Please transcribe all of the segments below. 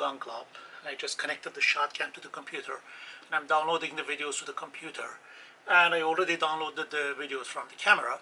gun club. I just connected the Shotkam to the computer and I'm downloading the videos to the computer, and I already downloaded the videos from the camera.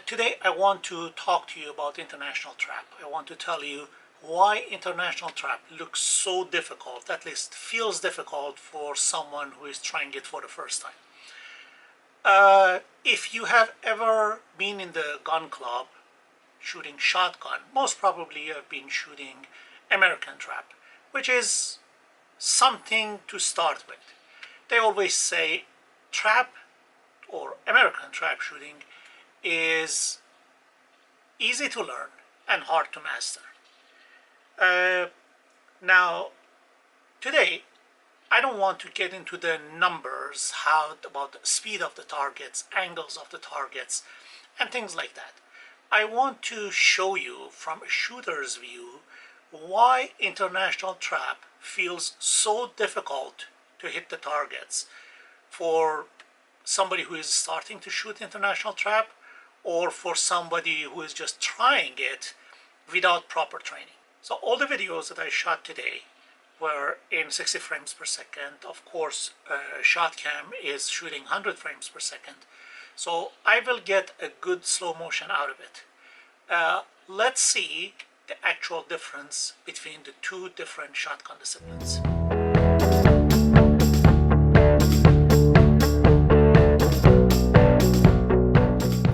Today I want to talk to you about international trap. I want to tell you why international trap looks so difficult, at least feels difficult for someone who is trying it for the first time. If you have ever been in the gun club shooting shotgun, most probably you have been shooting American trap, which is something to start with. They always say trap or American trap shooting is easy to learn and hard to master. Now, today, I don't want to get into the numbers, about the speed of the targets, angles of the targets, and things like that. I want to show you from a shooter's view why international trap feels so difficult to hit the targets for somebody who is starting to shoot international trap, or for somebody who is just trying it without proper training. So all the videos that I shot today were in 60 frames per second. Of course, Shotkam is shooting 100 frames per second. So I will get a good slow motion out of it. Let's see the actual difference between the two different shotgun disciplines.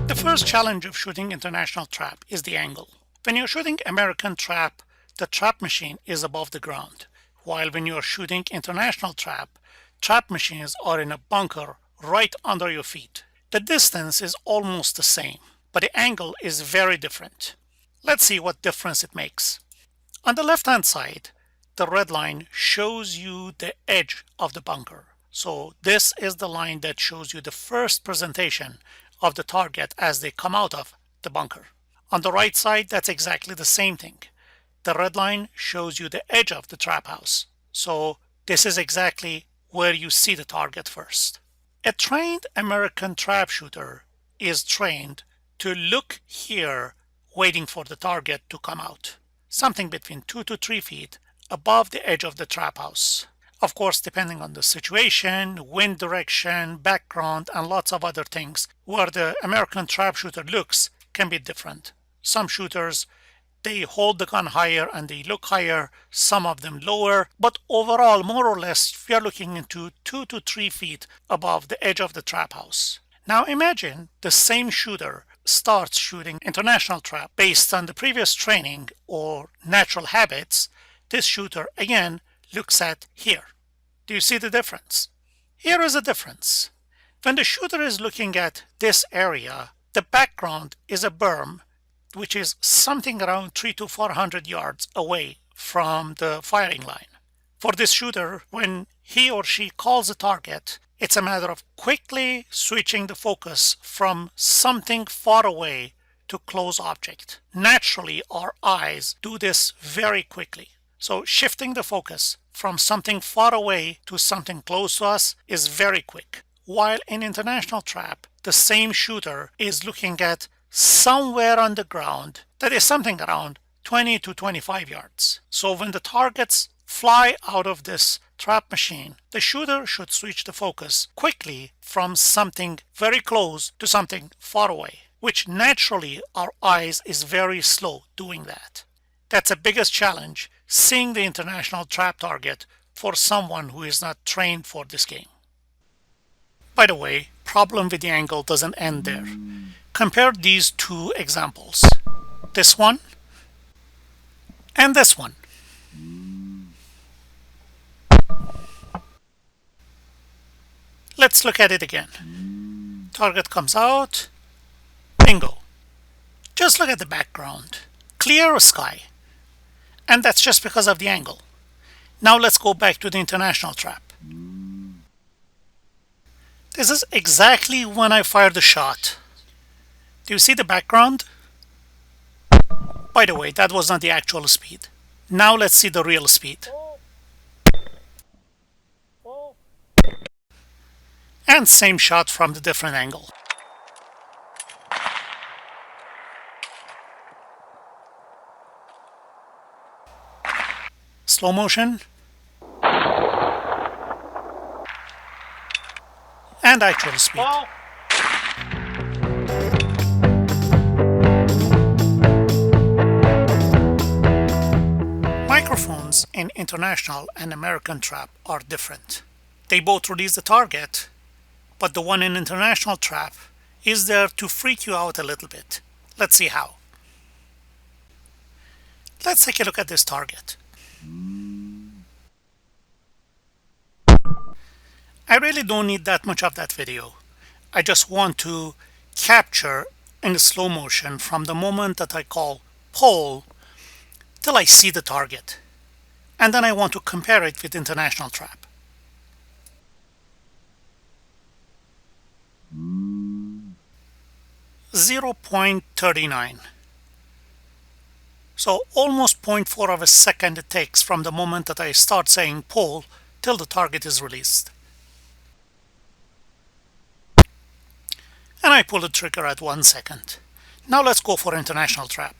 The first challenge of shooting international trap is the angle. When you're shooting American trap, the trap machine is above the ground, while when you're shooting international trap, trap machines are in a bunker right under your feet. The distance is almost the same, but the angle is very different. Let's see what difference it makes. On the left-hand side, the red line shows you the edge of the bunker. So this is the line that shows you the first presentation of the target as they come out of the bunker. On the right side, that's exactly the same thing. The red line shows you the edge of the trap house. So this is exactly where you see the target first. A trained American trap shooter is trained to look here, waiting for the target to come out, something between 2 to 3 feet above the edge of the trap house. Of course, depending on the situation, wind direction, background, and lots of other things, where the American trap shooter looks can be different. Some shooters, they hold the gun higher and they look higher, some of them lower, but overall, more or less, we are looking into 2 to 3 feet above the edge of the trap house. Now imagine the same shooter starts shooting international trap based on the previous training or natural habits. This shooter again looks at here. Do you see the difference? Here is a difference. When the shooter is looking at this area, the background is a berm, which is something around 300 to 400 yards away from the firing line. For this shooter, when he or she calls a target, it's a matter of quickly switching the focus from something far away to close object. Naturally, our eyes do this very quickly. So shifting the focus from something far away to something close to us is very quick. While in international trap, the same shooter is looking at somewhere on the ground that is something around 20 to 25 yards. So when the targets fly out of this trap machine, the shooter should switch the focus quickly from something very close to something far away, which naturally our eyes is very slow doing that. That's the biggest challenge, seeing the international trap target for someone who is not trained for this game. By the way, problem with the angle doesn't end there. Compare these two examples. This one and this one. Let's look at it again. Target comes out. Bingo. Just look at the background. Clear sky. And that's just because of the angle. Now let's go back to the international trap. This is exactly when I fired the shot. Do you see the background? By the way, that was not the actual speed. Now let's see the real speed. And same shot from the different angle. slow motion. And actual speed. Ball. Microphones in international and American trap are different. They both release the target, but the one in international trap is there to freak you out a little bit. Let's see how. Let's take a look at this target. I really don't need that much of that video. I just want to capture in slow motion from the moment that I call pull till I see the target. And then I want to compare it with international trap. .39. So almost 0.4 of a second it takes from the moment that I start saying pull till the target is released. And I pull the trigger at 1 second. Now let's go for international trap.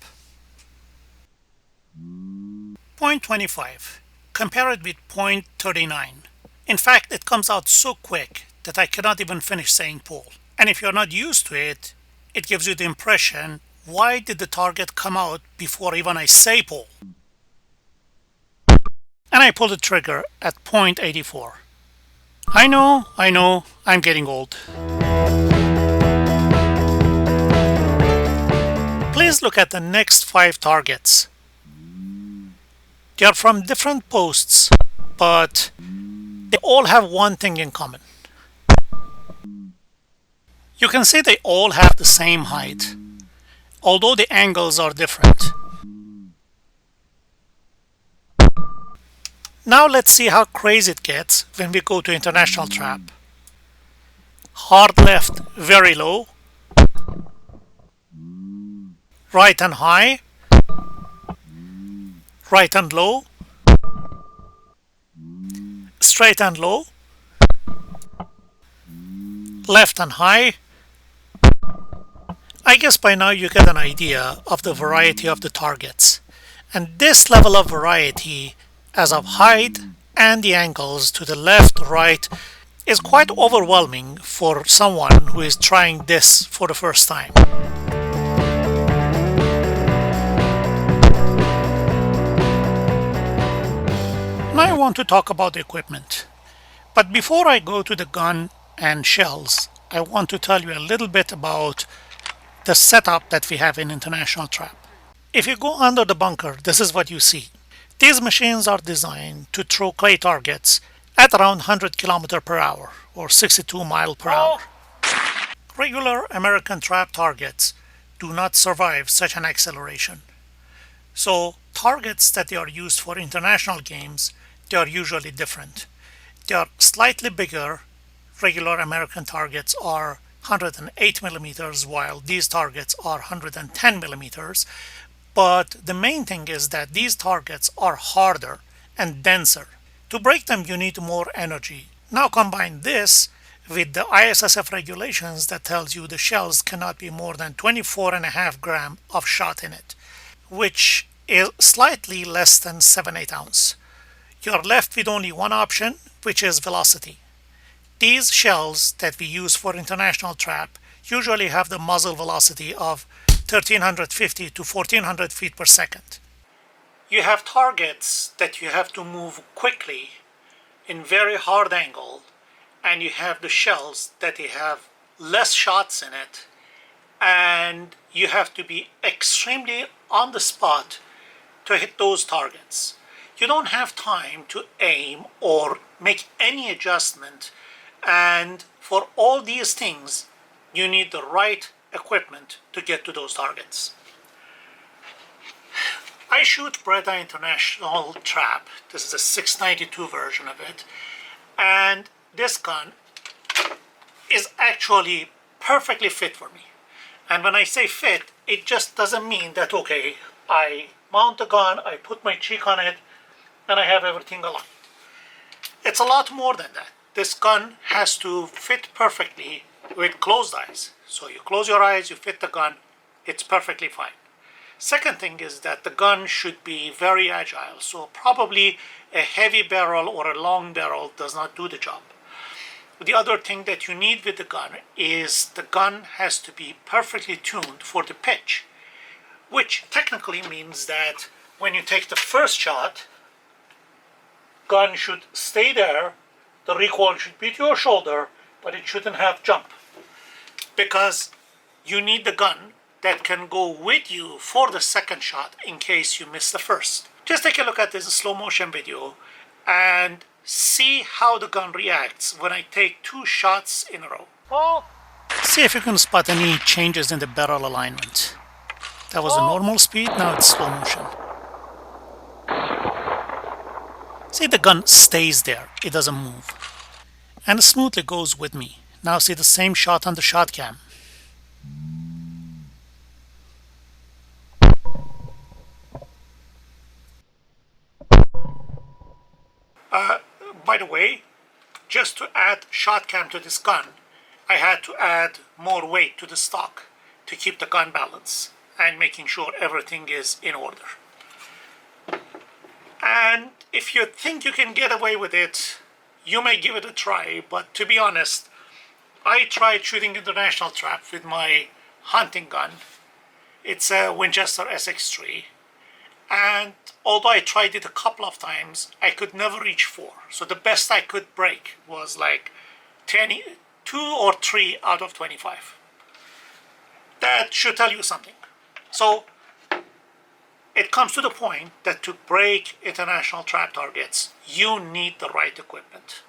.25. Compare it with .39. In fact, it comes out so quick that I cannot even finish saying pull. And if you're not used to it, it gives you the impression, why did the target come out before even I say pull? And I pull the trigger at .84. I know, I'm getting old. Please look at the next 5 targets. They are from different posts, but they all have one thing in common. You can see they all have the same height, although the angles are different. Now let's see how crazy it gets when we go to international trap. Hard left, very low. Right and high. Right and low. Straight and low. Left and high. I guess by now you get an idea of the variety of the targets. And this level of variety as of height and the angles to the left, right, is quite overwhelming for someone who is trying this for the first time. Now I want to talk about the equipment. But before I go to the gun and shells, I want to tell you a little bit about the setup that we have in international trap. If you go under the bunker, this is what you see. These machines are designed to throw clay targets at around 100 km per hour or 62 miles per hour. Regular American trap targets do not survive such an acceleration. So targets that they are used for international games, they are usually different. They are slightly bigger. Regular American targets are 108 millimeters, while these targets are 110 millimeters. But the main thing is that these targets are harder and denser. To break them, you need more energy. Now combine this with the ISSF regulations that tells you the shells cannot be more than 24.5 grams of shot in it, which is slightly less than 7/8 ounce. You're left with only one option, which is velocity. These shells that we use for international trap usually have the muzzle velocity of 1350 to 1400 feet per second. You have targets that you have to move quickly in very hard angle, and you have the shells that they have less shots in it, and you have to be extremely on the spot to hit those targets. You don't have time to aim or make any adjustment, and for all these things you need the right equipment to get to those targets. I shoot Beretta International Trap. This is a 692 version of it, and this gun is actually perfectly fit for me. And when I say fit, it just doesn't mean that, okay, I mount the gun, I put my cheek on it, and I have everything aligned. It's a lot more than that. This gun has to fit perfectly with closed eyes. So you close your eyes, you fit the gun, it's perfectly fine. Second thing is that the gun should be very agile, so probably a heavy barrel or a long barrel does not do the job. The other thing that you need with the gun is the gun has to be perfectly tuned for the pitch, which technically means that when you take the first shot, gun should stay there, the recoil should be to your shoulder, but it shouldn't have jump, because you need the gun that can go with you for the second shot in case you miss the first. Just take a look at this slow motion video and see how the gun reacts when I take 2 shots in a row. Oh. See if you can spot any changes in the barrel alignment. That was a normal speed, now it's slow motion. See, the gun stays there, it doesn't move. And smoothly goes with me. Now see the same shot on the Shotkam. By the way, just to add Shotkam to this gun, I had to add more weight to the stock to keep the gun balance and making sure everything is in order. And if you think you can get away with it, you may give it a try, but to be honest, I tried shooting international trap with my hunting gun. It's a Winchester SX3. And although I tried it a couple of times, I could never reach 4. So the best I could break was like 2 or 3 out of 25. That should tell you something. So it comes to the point that to break international trap targets, you need the right equipment.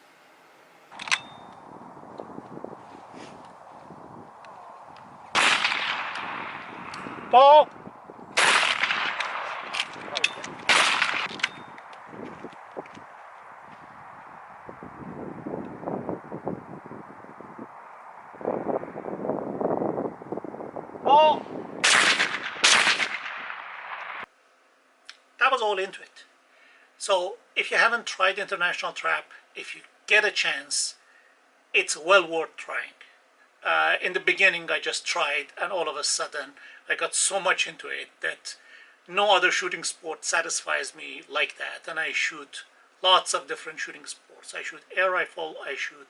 Ball. Ball. That was all into it. So if you haven't tried international trap, if you get a chance, it's well worth trying. In the beginning I just tried, and all of a sudden I got so much into it that no other shooting sport satisfies me like that. And I shoot lots of different shooting sports. I shoot air rifle, I shoot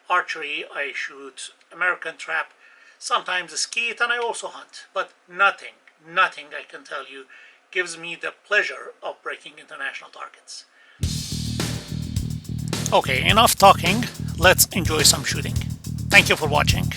archery, I shoot American trap, sometimes a skeet, and I also hunt. But nothing I can tell you gives me the pleasure of breaking international targets. Okay, enough talking. Let's enjoy some shooting. Thank you for watching.